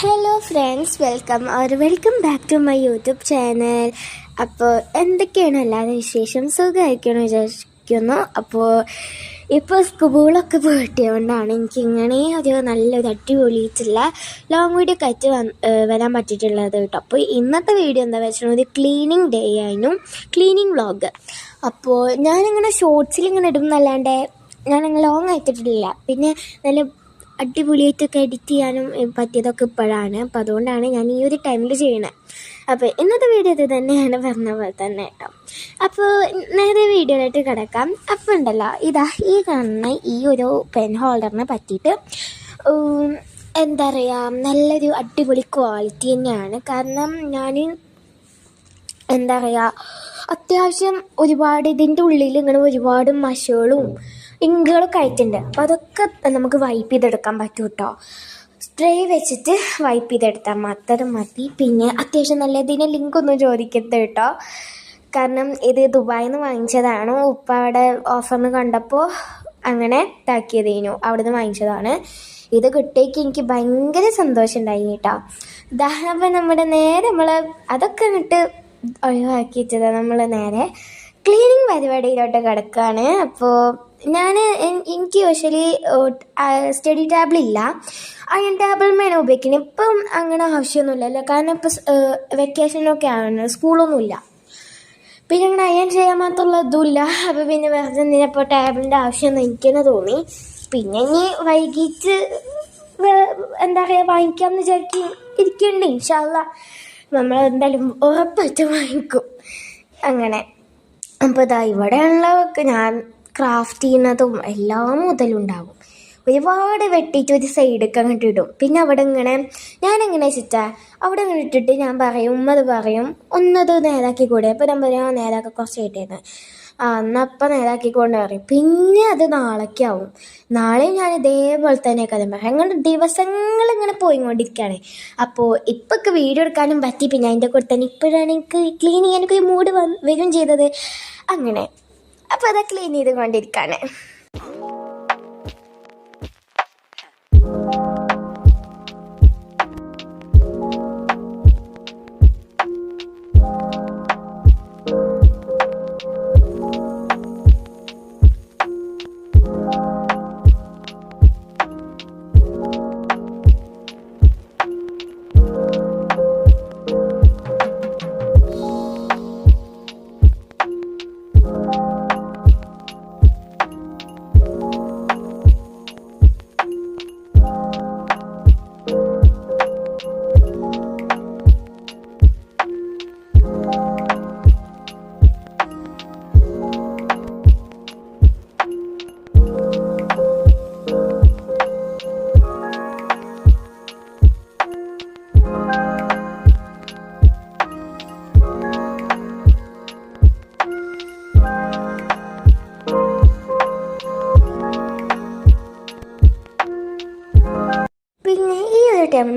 Hello friends, welcome back to my YouTube channel. അപ്പോൾ എന്തൊക്കെയാണ് എല്ലാവരും വിശേഷം? സുഖമായിരിക്കണം വിചാരിക്കുന്നു. അപ്പോൾ ഇപ്പോൾ സ്കൂളൊക്കെ പോയിട്ടതുകൊണ്ടാണ് എനിക്കിങ്ങനെ നല്ലൊരു അടിപൊളിയിട്ടുള്ള ലോങ് വീഡിയോ കയറ്റി വരാൻ പറ്റിയിട്ടുള്ളത് കേട്ടോ. അപ്പോൾ ഇന്നത്തെ വീഡിയോ എന്താ വെച്ചാൽ ഒരു ക്ലീനിങ് ഡേ ആയിരുന്നു, ക്ലീനിങ് വ്ളോഗ്. അപ്പോൾ ഞാനിങ്ങനെ ഷോർട്സിൽ ഇങ്ങനെ ഇടും എന്നല്ലാണ്ട് ഞാനങ്ങനെ ലോങ് ആയിട്ടിട്ടില്ല. പിന്നെ നല്ല അടിപൊളിയായിട്ടൊക്കെ എഡിറ്റ് ചെയ്യാനും പറ്റിയതൊക്കെ ഇപ്പോഴാണ്. അപ്പോൾ അതുകൊണ്ടാണ് ഞാൻ ഈ ഒരു ടൈമിൽ ചെയ്യണത്. അപ്പോൾ ഇന്നത്തെ വീഡിയോ ഇത് തന്നെയാണ് പറഞ്ഞ പോലെ തന്നെ കേട്ടോ. അപ്പോൾ നേരെ വീഡിയോയിലായിട്ട് കിടക്കാം. അപ്പോൾ ഉണ്ടല്ലോ, ഇതാ ഈ കാണുന്ന ഈ ഒരു പെൻ ഹോൾഡറിനെ പറ്റിയിട്ട് എന്താ പറയുക, നല്ലൊരു അടിപൊളി ക്വാളിറ്റി തന്നെയാണ്. കാരണം ഞാൻ എന്താ പറയുക, അത്യാവശ്യം ഒരുപാട് ഇതിൻ്റെ ഉള്ളിൽ ഇങ്ങനെ ഒരുപാട് മഷകളും ഇങ്കുകളൊക്കെ ആയിട്ടുണ്ട്. അപ്പോൾ അതൊക്കെ നമുക്ക് വൈപ്പ് ചെയ്തെടുക്കാൻ പറ്റും കേട്ടോ. സ്പ്രേ വെച്ചിട്ട് വൈപ്പ് ചെയ്തെടുത്താൽ മാത്രം മതി. പിന്നെ അത്യാവശ്യം നല്ല ഇതിൻ്റെ ലിങ്കൊന്നും ചോദിക്കരുത് കേട്ടോ. കാരണം ഇത് ദുബായിൽ നിന്ന് വാങ്ങിച്ചതാണ്. ഉപ്പ അവിടെ ഓഫറിന് കണ്ടപ്പോൾ അങ്ങനെ ഇതാക്കിയതേനു, അവിടെ നിന്ന് വാങ്ങിച്ചതാണ്. ഇത് കിട്ടിയേക്ക് എനിക്ക് ഭയങ്കര സന്തോഷം ഉണ്ടായി കേട്ടോ. ഉദാഹരണം നമ്മുടെ നേരെ നമ്മൾ അതൊക്കെ ഇങ്ങോട്ട് ഒഴിവാക്കിയിട്ടത് നമ്മൾ നേരെ ക്ലീനിങ് പരിപാടിയിലോട്ട് കിടക്കുകയാണ്. അപ്പോൾ എനിക്ക് യൂഷ്വലി സ്റ്റഡി ടേബിളില്ല, അയൺ ടേബിൾമേനെ ഉപയോഗിക്കുന്നത്. ഇപ്പം അങ്ങനെ ആവശ്യമൊന്നുമില്ലല്ലോ, കാരണം ഇപ്പം വെക്കേഷനൊക്കെ ആണ്, സ്കൂളൊന്നുമില്ല. പിന്നെ അങ്ങനെ അയൺ ചെയ്യാൻ മാത്രമുള്ള ഇതുമില്ല. അപ്പോൾ പിന്നെ വെറുതെ എന്തിനപ്പോൾ ടേബിളിൻ്റെ ആവശ്യമൊന്നും എനിക്കെന്നെ തോന്നി. പിന്നെ ഇനി വൈകിട്ട് എന്താ പറയുക, വാങ്ങിക്കാമെന്ന് വിചാരിക്കും ഇരിക്കുന്നുണ്ട്. ഇൻഷാ അല്ലാഹ് നമ്മൾ എന്തായാലും ഉറപ്പായിട്ട് വാങ്ങിക്കും. അങ്ങനെ അപ്പോൾ ഇതാ ഇവിടെയുള്ളതൊക്കെ ഞാൻ ക്രാഫ്റ്റ് ചെയ്യുന്നതും എല്ലാം മുതലുണ്ടാകും. ഒരുപാട് വെട്ടിയിട്ട് ഒരു സൈഡൊക്കെ അങ്ങോട്ട് ഇടും. പിന്നെ അവിടെ ഇങ്ങനെ ഞാനെങ്ങനെ വെച്ചിട്ടാ അവിടെ ഇങ്ങനെ ഇട്ടിട്ട് ഞാൻ പറയും, ഉമ്മത് പറയും ഒന്നത് നേരാക്കി കൂടെ. അപ്പോൾ ഞാൻ പറയാം നേരാക്കി കുറച്ച് കിട്ടിയത് എന്നപ്പം നേരാക്കിക്കൊണ്ട് പറയും. പിന്നെ അത് നാളേക്കാവും. നാളെ ഞാൻ ഇതേപോലെ തന്നെ കഥ പറയാം. അങ്ങനെ ദിവസങ്ങൾ ഇങ്ങനെ പോയിക്കൊണ്ടിരിക്കുകയാണ്. അപ്പോൾ ഇപ്പൊക്കെ വീഡിയോ എടുക്കാനും പറ്റി. പിന്നെ അതിൻ്റെ കൂടെ തന്നെ ഇപ്പോഴാണ് എനിക്ക് ക്ലീൻ ചെയ്യാനൊക്കെ ഒരു മൂഡ് വരും ചെയ്തത്. അങ്ങനെ അപ്പോൾ അത് ക്ലീൻ ചെയ്ത് കൊണ്ടിരിക്കുകയാണ്.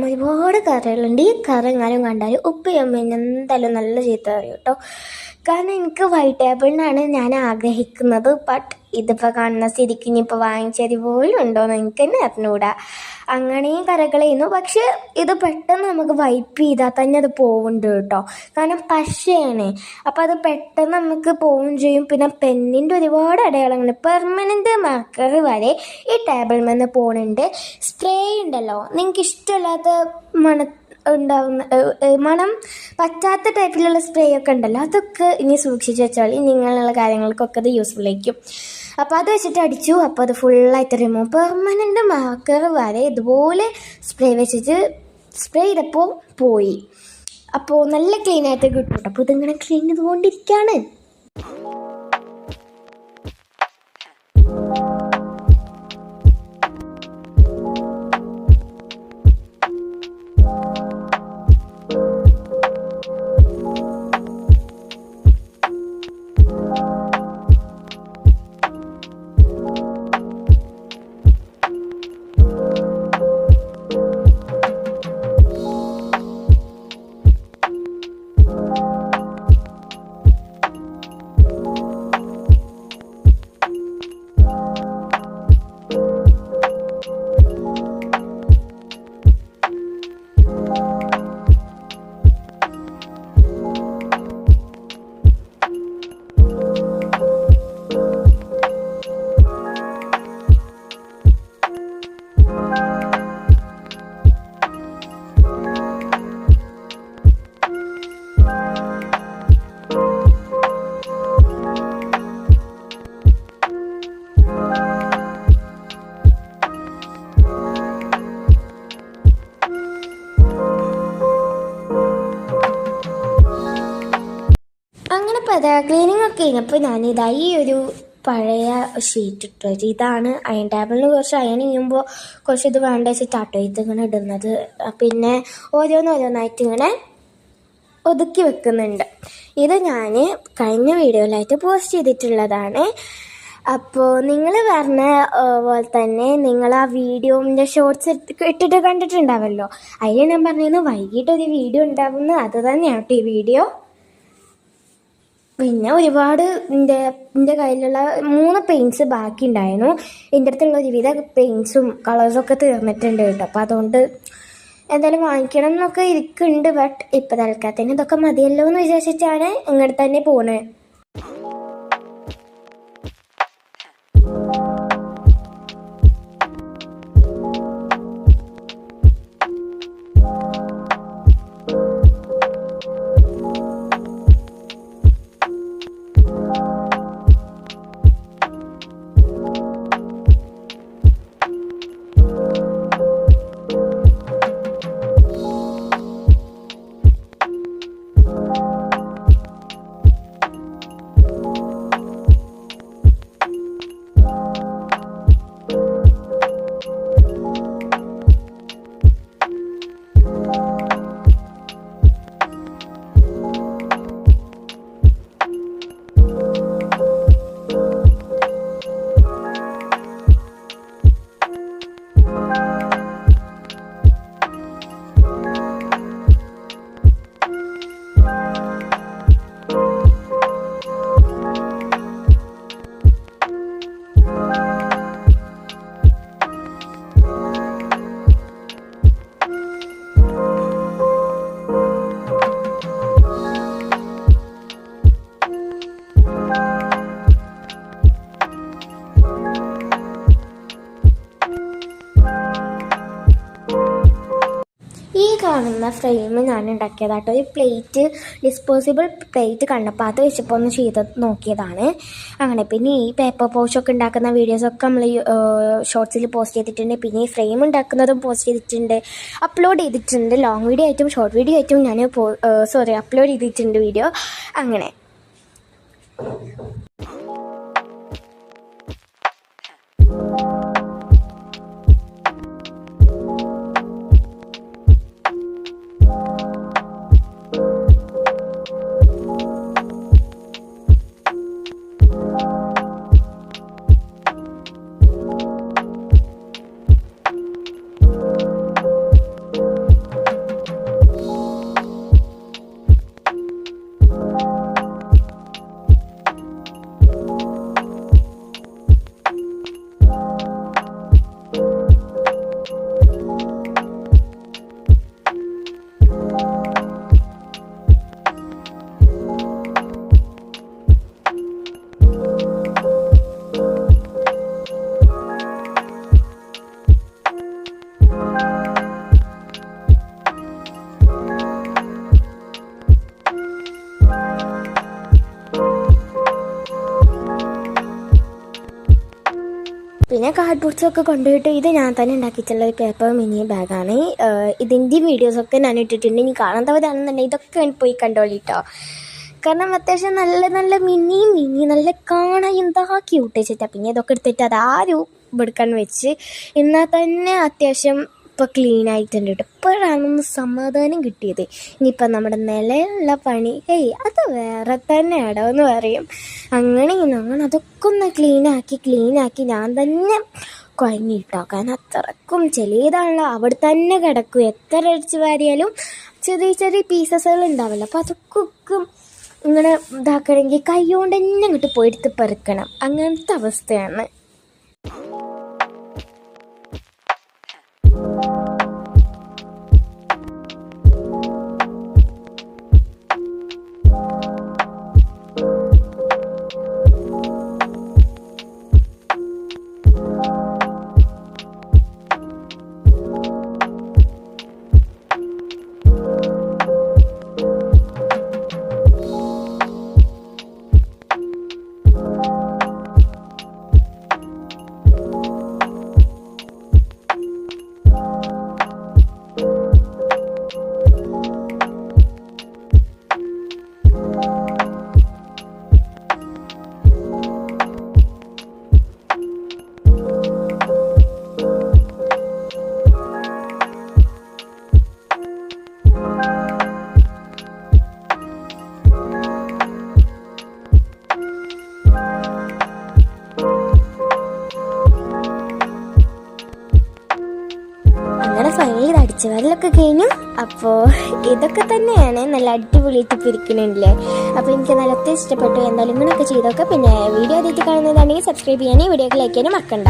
ഒരുപാട് കറികളുണ്ട്. ഈ കറി എങ്ങാനും കണ്ടാൽ ഉപ്പയും അമ്മയും എന്തായാലും നല്ല ചീത്ത പറയും കേട്ടോ. കാരണം എനിക്ക് വൈറ്റ് ടേബിളിനാണ് ഞാൻ ആഗ്രഹിക്കുന്നത്. ബട്ട് ഇതിപ്പോൾ കാണുന്ന സ്ഥിതിക്ക് ഇനിയിപ്പോൾ വാങ്ങിച്ചത് പോലും ഉണ്ടോയെന്ന് എനിക്ക് തന്നെ അറിഞ്ഞുകൂടാ. അങ്ങനെയും കറികളായിരുന്നു. പക്ഷെ ഇത് പെട്ടെന്ന് നമുക്ക് വൈപ്പ് ചെയ്താൽ തന്നെ അത് പോകുന്നുണ്ട് കേട്ടോ. കാരണം പശയാണ്, അപ്പോൾ അത് പെട്ടെന്ന് നമുക്ക് പോവുകയും ചെയ്യും. പിന്നെ പെന്നിൻ്റെ ഒരുപാട് അടയാളങ്ങൾ, പെർമനൻ്റ് മാർക്കർ വരെ ഈ ടേബിളിൽ നിന്ന് പോകുന്നുണ്ട്. സ്പ്രേ ഉണ്ടല്ലോ, നിങ്ങൾക്ക് ഇഷ്ടമില്ലാത്ത മണം പറ്റാത്ത ടൈപ്പിലുള്ള സ്പ്രേ ഒക്കെ ഉണ്ടല്ലോ, അതൊക്കെ ഇനി സൂക്ഷിച്ച് വെച്ചാൽ നിങ്ങളുള്ള കാര്യങ്ങൾക്കൊക്കെ അത് യൂസ്ഫുൾ ആയിരിക്കും. അപ്പോൾ അത് വെച്ചിട്ട് അടിച്ചു. അപ്പോൾ അത് ഫുള്ളായിട്ട് റിമൂവ്, പെർമനൻ്റ് മാർക്കർ വരെ ഇതുപോലെ സ്പ്രേ വെച്ചിട്ട് സ്പ്രേ ചെയ്തപ്പോൾ പോയി. അപ്പോൾ നല്ല ക്ലീനായിട്ട് കിട്ടും. അപ്പോൾ ഇതിങ്ങനെ ക്ലീൻ ചെയ്തുകൊണ്ടിരിക്കുകയാണ്. അതാ ക്ലീനിങ് ഒക്കെ കഴിഞ്ഞപ്പോൾ ഞാനിതായി ഒരു പഴയ ഷീറ്റ് ഇട്ടു. ഇതാണ് അയൺ ടേബിളിന് കുറച്ച് അയൺ ചെയ്യുമ്പോൾ കുറച്ച് ഇത് വേണ്ട വെച്ചിട്ടാട്ടോ ഇതിങ്ങനെ ഇടുന്നത്. പിന്നെ ഓരോന്നോരോന്നായിട്ട് ഇങ്ങനെ ഒതുക്കി വെക്കുന്നുണ്ട്. ഇത് ഞാൻ കഴിഞ്ഞ വീഡിയോയിലായിട്ട് പോസ്റ്റ് ചെയ്തിട്ടുള്ളതാണ്. അപ്പോൾ നിങ്ങൾ പറഞ്ഞ പോലെ തന്നെ നിങ്ങൾ ആ വീഡിയോൻ്റെ ഷോർട്സ് ഇട്ടിട്ട് കണ്ടിട്ടുണ്ടാവല്ലോ. അതിൽ ഞാൻ പറഞ്ഞിരുന്നു വൈകിട്ടൊരു വീഡിയോ ഉണ്ടാവുന്നു. അത് തന്നെയാണ് ഈ വീഡിയോ. പിന്നെ ഒരുപാട് എൻ്റെ കയ്യിലുള്ള 3 പെയിൻറ്റ്സ് ബാക്കി ഉണ്ടായിരുന്നു. എൻ്റെ അടുത്തുള്ള ഒരുവിധ പെയിൻറ്റ്സും കളേഴ്സൊക്കെ തീർന്നിട്ടുണ്ട് കേട്ടോ. അപ്പോൾ അതുകൊണ്ട് എന്തായാലും വാങ്ങിക്കണം എന്നൊക്കെ ഇരിക്കുന്നുണ്ട്. ബട്ട് ഇപ്പം തൽക്കാലത്തിന് ഇതൊക്കെ മതിയല്ലോ എന്ന് വിചാരിച്ചിട്ടാണ് ഇങ്ങോട്ട് തന്നെ പോണത്. കാണുന്ന ഫ്രെയിം ഞാൻ ഉണ്ടാക്കിയതാട്ടോ. ഒരു പ്ലേറ്റ്, ഡിസ്പോസിബിൾ പ്ലേറ്റ് കണ്ടപ്പോൾ അത് വെച്ചപ്പോൾ ഒന്ന് ചെയ്ത് നോക്കിയതാണ്. അങ്ങനെ പിന്നെ ഈ പേപ്പർ പൗച്ചൊക്കെ ഉണ്ടാക്കുന്ന വീഡിയോസൊക്കെ നമ്മൾ ഷോർട്സിൽ പോസ്റ്റ് ചെയ്തിട്ടുണ്ട്. പിന്നെ ഈ ഫ്രെയിം ഉണ്ടാക്കുന്നതും പോസ്റ്റ് ചെയ്തിട്ടുണ്ട്, അപ്ലോഡ് ചെയ്തിട്ടുണ്ട്. ലോങ് വീഡിയോ ആയിട്ടും ഷോർട്ട് വീഡിയോ ആയിട്ടും ഞാൻ അപ്ലോഡ് ചെയ്തിട്ടുണ്ട് വീഡിയോ. അങ്ങനെ പിന്നെ കാർഡ്ബോർഡ്സൊക്കെ കൊണ്ടുപോയിട്ട് ഇത് ഞാൻ തന്നെ ഉണ്ടാക്കിയിട്ടുള്ള ഒരു പേപ്പർ മിനി ബാഗാണ്. ഇതിൻ്റെ വീഡിയോസൊക്കെ ഞാൻ ഇട്ടിട്ടുണ്ട്. ഇനി കാണാത്തവരാണെന്നുണ്ടെങ്കിൽ ഇതൊക്കെ പോയി കണ്ടോളിട്ടോ. കാരണം അത്യാവശ്യം നല്ല നല്ല മിനി നല്ല കാണാൻ എന്താ ക്യൂട്ട് വെച്ചിട്ടാണ്. പിന്നെ ഇതൊക്കെ എടുത്തിട്ട് അതാരും എടുക്കാൻ വെച്ച് എന്നാൽ തന്നെ അത്യാവശ്യം ഇപ്പോൾ ക്ലീൻ ആയിട്ടുണ്ട് കേട്ടോ. ഇപ്പോഴാണൊന്ന് സമാധാനം കിട്ടിയത്. ഇനിയിപ്പം നമ്മുടെ നിലയുള്ള പണി അത് വേറെ തന്നെ ഇടമെന്ന് പറയും. അങ്ങനെ അതൊക്കെ ഒന്ന് ക്ലീനാക്കി ഞാൻ തന്നെ കുഴങ്ങിട്ടോ. കാരണം അത്രക്കും ചെളിയതാണല്ലോ, അവിടെ തന്നെ കിടക്കും. എത്ര അടിച്ച് വാരിയാലും ചെറിയ ചെറിയ പീസസുകൾ ഉണ്ടാവില്ല. അപ്പോൾ അതൊക്കെ ഇങ്ങനെ ഇതാക്കണമെങ്കിൽ കൈ കൊണ്ട് തന്നെ ഇങ്ങോട്ട് പോയിട്ട് പെറുക്കണം. അങ്ങനത്തെ അവസ്ഥയാണ്. ഫൈനലി ഇത് അടിച്ചു വരലൊക്കെ കഴിഞ്ഞു. അപ്പോൾ ഇതൊക്കെ തന്നെയാണ് നല്ല അടിപൊളിയായിട്ട് പിരിക്കണില്ലേ. അപ്പോൾ എനിക്ക് നല്ല ഒത്തിരി ഇഷ്ടപ്പെട്ടു. എന്തായാലും ഇങ്ങനെയൊക്കെ ചെയ്തൊക്കെ. പിന്നെ വീഡിയോ ആദ്യമായിട്ട് കാണുന്നതാണെങ്കിൽ സബ്സ്ക്രൈബ് ചെയ്യാനും വീഡിയോക്ക് ലൈക്ക് ചെയ്യാനും മറക്കണ്ട.